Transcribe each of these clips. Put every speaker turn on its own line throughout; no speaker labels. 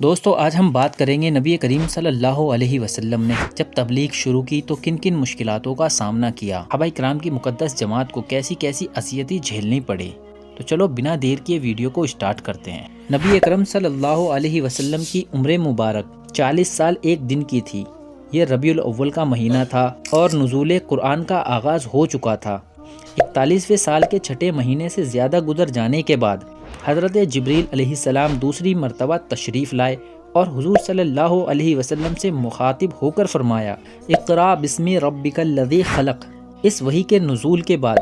دوستو آج ہم بات کریں گے نبی کریم صلی اللہ علیہ وسلم نے جب تبلیغ شروع کی تو کن کن مشکلاتوں کا سامنا کیا، صحابہ کرام کی مقدس جماعت کو کیسی کیسی اذیتیں جھیلنی پڑی۔ تو چلو بنا دیر کیے ویڈیو کو اسٹارٹ کرتے ہیں۔ نبی اکرم صلی اللہ علیہ وسلم کی عمر مبارک 40 سال 1 دن کی تھی۔ یہ ربیع الاول کا مہینہ تھا اور نزول قرآن کا آغاز ہو چکا تھا۔ 41ویں سال کے چھٹے مہینے سے زیادہ گزر جانے کے بعد حضرت جبریل علیہ السلام دوسری مرتبہ تشریف لائے اور حضور صلی اللہ علیہ وسلم سے مخاطب ہو کر فرمایا، اقرأ بسم ربک الذی خلق۔ اس وحی کے نزول کے بعد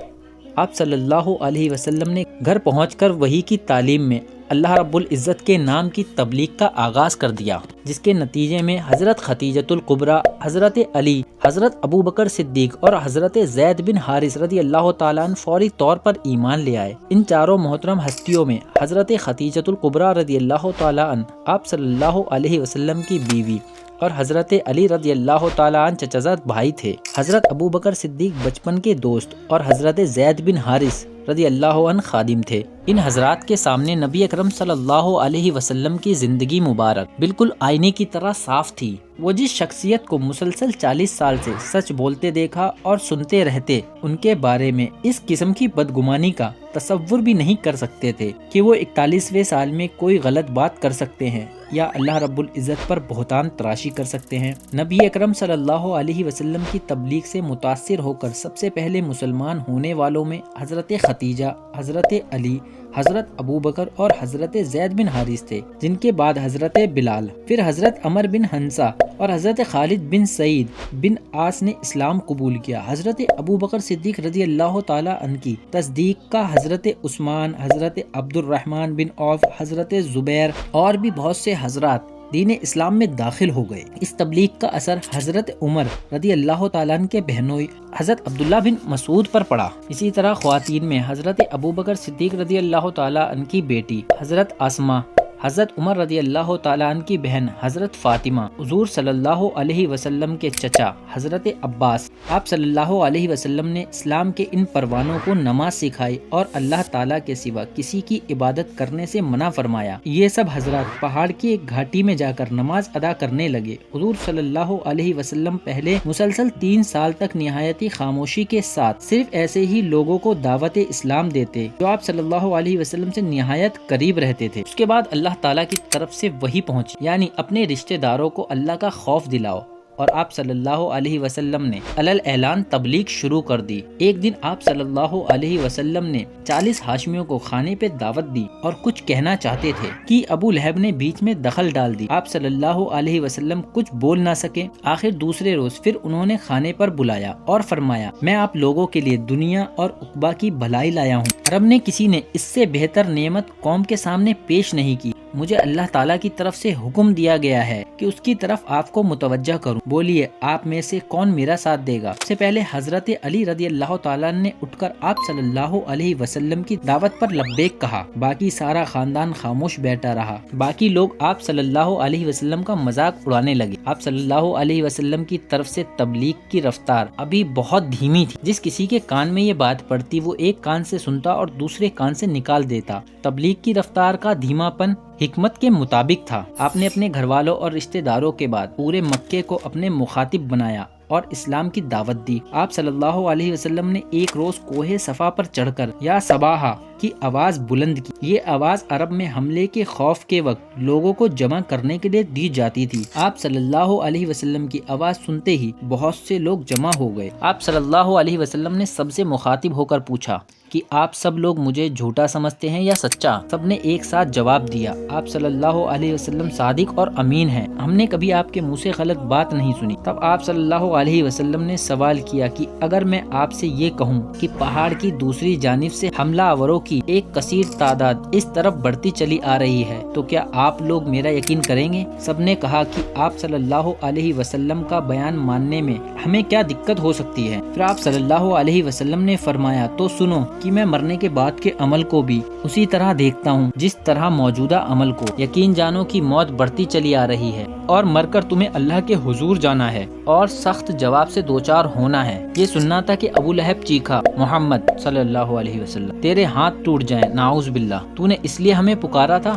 آپ صلی اللہ علیہ وسلم نے گھر پہنچ کر وحی کی تعلیم میں اللہ رب العزت کے نام کی تبلیغ کا آغاز کر دیا، جس کے نتیجے میں حضرت خدیجۃ الکبریٰ، حضرت علی، حضرت ابو بکر صدیق اور حضرت زید بن حارث رضی اللہ تعالیٰ عنہ فوری طور پر ایمان لے آئے۔ ان چاروں محترم ہستیوں میں حضرت خدیجۃ الکبریٰ رضی اللہ تعالیٰ عنہ آپ صلی اللہ علیہ وسلم کی بیوی اور حضرت علی رضی اللہ تعالیٰ عنہ چچازاد بھائی تھے۔ حضرت ابو بکر صدیق بچپن کے دوست اور حضرت زید بن حارث رضی اللہ عنہ خادم تھے۔ ان حضرات کے سامنے نبی اکرم صلی اللہ علیہ وسلم کی زندگی مبارک بالکل آئینے کی طرح صاف تھی۔ وہ جس شخصیت کو مسلسل 40 سال سے سچ بولتے دیکھا اور سنتے رہتے، ان کے بارے میں اس قسم کی بدگمانی کا تصور بھی نہیں کر سکتے تھے کہ وہ 41ویں سال میں کوئی غلط بات کر سکتے ہیں یا اللہ رب العزت پر بہتان تراشی کر سکتے ہیں۔ نبی اکرم صلی اللہ علیہ وسلم کی تبلیغ سے متاثر ہو کر سب سے پہلے مسلمان ہونے والوں میں حضرت خدیجہ، حضرت علی، حضرت ابو بکر اور حضرت زید بن حارث تھے، جن کے بعد حضرت بلال، پھر حضرت عمر بن حنسہ اور حضرت خالد بن سعید بن عاص نے اسلام قبول کیا۔ حضرت ابو بکر صدیق رضی اللہ تعالی عنہ کی تصدیق کا حضرت عثمان، حضرت عبد الرحمن بن عوف، حضرت زبیر اور بھی بہت سے حضرات دین اسلام میں داخل ہو گئے۔ اس تبلیغ کا اثر حضرت عمر رضی اللہ تعالیٰ عنہ کے بہنوئی حضرت عبداللہ بن مسعود پر پڑا۔ اسی طرح خواتین میں حضرت ابو بکر صدیق رضی اللہ تعالیٰ عنہ کی بیٹی حضرت اسماء، حضرت عمر رضی اللہ تعالیٰ عنہ کی بہن حضرت فاطمہ، حضور صلی اللہ علیہ وسلم کے چچا حضرت عباس، آپ صلی اللہ علیہ وسلم نے اسلام کے ان پروانوں کو نماز سکھائی اور اللہ تعالیٰ کے سوا کسی کی عبادت کرنے سے منع فرمایا۔ یہ سب حضرات پہاڑ کی ایک گھاٹی میں جا کر نماز ادا کرنے لگے۔ حضور صلی اللہ علیہ وسلم پہلے مسلسل 3 سال تک نہایتی خاموشی کے ساتھ صرف ایسے ہی لوگوں کو دعوت اسلام دیتے جو آپ صلی اللہ علیہ وسلم سے نہایت قریب رہتے تھے۔ اس کے بعد اللہ تعالیٰ کی طرف سے وحی پہنچی، یعنی اپنے رشتہ داروں کو اللہ کا خوف دلاؤ، اور آپ صلی اللہ علیہ وسلم نے علل اعلان تبلیغ شروع کر دی۔ ایک دن آپ صلی اللہ علیہ وسلم نے 40 ہاشمیوں کو کھانے پہ دعوت دی اور کچھ کہنا چاہتے تھے کہ ابو لہب نے بیچ میں دخل ڈال دی۔ آپ صلی اللہ علیہ وسلم کچھ بول نہ سکے۔ آخر دوسرے روز پھر انہوں نے کھانے پر بلایا اور فرمایا، میں آپ لوگوں کے لیے دنیا اور عقبہ کی بھلائی لایا ہوں۔ رب نے کسی نے اس سے بہتر نعمت قوم کے سامنے پیش نہیں کی۔ مجھے اللہ تعالیٰ کی طرف سے حکم دیا گیا ہے کہ اس کی طرف آپ کو متوجہ کروں۔ بولیے آپ میں سے کون میرا ساتھ دے گا؟ سب سے پہلے حضرت علی رضی اللہ تعالیٰ نے اٹھ کر آپ صلی اللہ علیہ وسلم کی دعوت پر لبیک کہا۔ باقی سارا خاندان خاموش بیٹھا رہا۔ باقی لوگ آپ صلی اللہ علیہ وسلم کا مذاق اڑانے لگے۔ آپ صلی اللہ علیہ وسلم کی طرف سے تبلیغ کی رفتار ابھی بہت دھیمی تھی۔ جس کسی کے کان میں یہ بات پڑتی وہ ایک کان سے سنتا اور دوسرے کان سے نکال دیتا۔ تبلیغ کی رفتار کا دھیما پن حکمت کے مطابق تھا۔ آپ نے اپنے گھر والوں اور رشتہ داروں کے بعد پورے مکے کو اپنے مخاطب بنایا اور اسلام کی دعوت دی۔ آپ صلی اللہ علیہ وسلم نے ایک روز کوہ صفا پر چڑھ کر یا صباحا کی آواز بلند کی۔ یہ آواز عرب میں حملے کے خوف کے وقت لوگوں کو جمع کرنے کے لیے دی جاتی تھی۔ آپ صلی اللہ علیہ وسلم کی آواز سنتے ہی بہت سے لوگ جمع ہو گئے۔ آپ صلی اللہ علیہ وسلم نے سب سے مخاطب ہو کر پوچھا کہ آپ سب لوگ مجھے جھوٹا سمجھتے ہیں یا سچا؟ سب نے ایک ساتھ جواب دیا، آپ صلی اللہ علیہ وسلم صادق اور امین ہیں، ہم نے کبھی آپ کے منہ سے غلط بات نہیں سنی۔ تب آپ صلی اللہ علیہ وسلم نے سوال کیا کہ اگر میں آپ سے یہ کہوں کہ پہاڑ کی دوسری جانب سے حملہ آوروں کی ایک کثیر تعداد اس طرف بڑھتی چلی آ رہی ہے تو کیا آپ لوگ میرا یقین کریں گے؟ سب نے کہا کہ آپ صلی اللہ علیہ وسلم کا بیان ماننے میں ہمیں کیا دقت ہو سکتی ہے؟ پھر آپ صلی اللہ علیہ وسلم نے فرمایا، تو سنو کہ میں مرنے کے بعد کے عمل کو بھی اسی طرح دیکھتا ہوں جس طرح موجودہ عمل کو۔ یقین جانو کہ موت بڑھتی چلی آ رہی ہے اور مر کر تمہیں اللہ کے حضور جانا ہے اور سخت جواب سے دوچار ہونا ہے۔ یہ سننا تھا کہ ابو لہب چیخا، محمد صلی اللہ علیہ وسلم تیرے ہاتھ ٹوٹ جائیں، نعوذ باللہ، تو نے اس لیے ہمیں پکارا تھا؟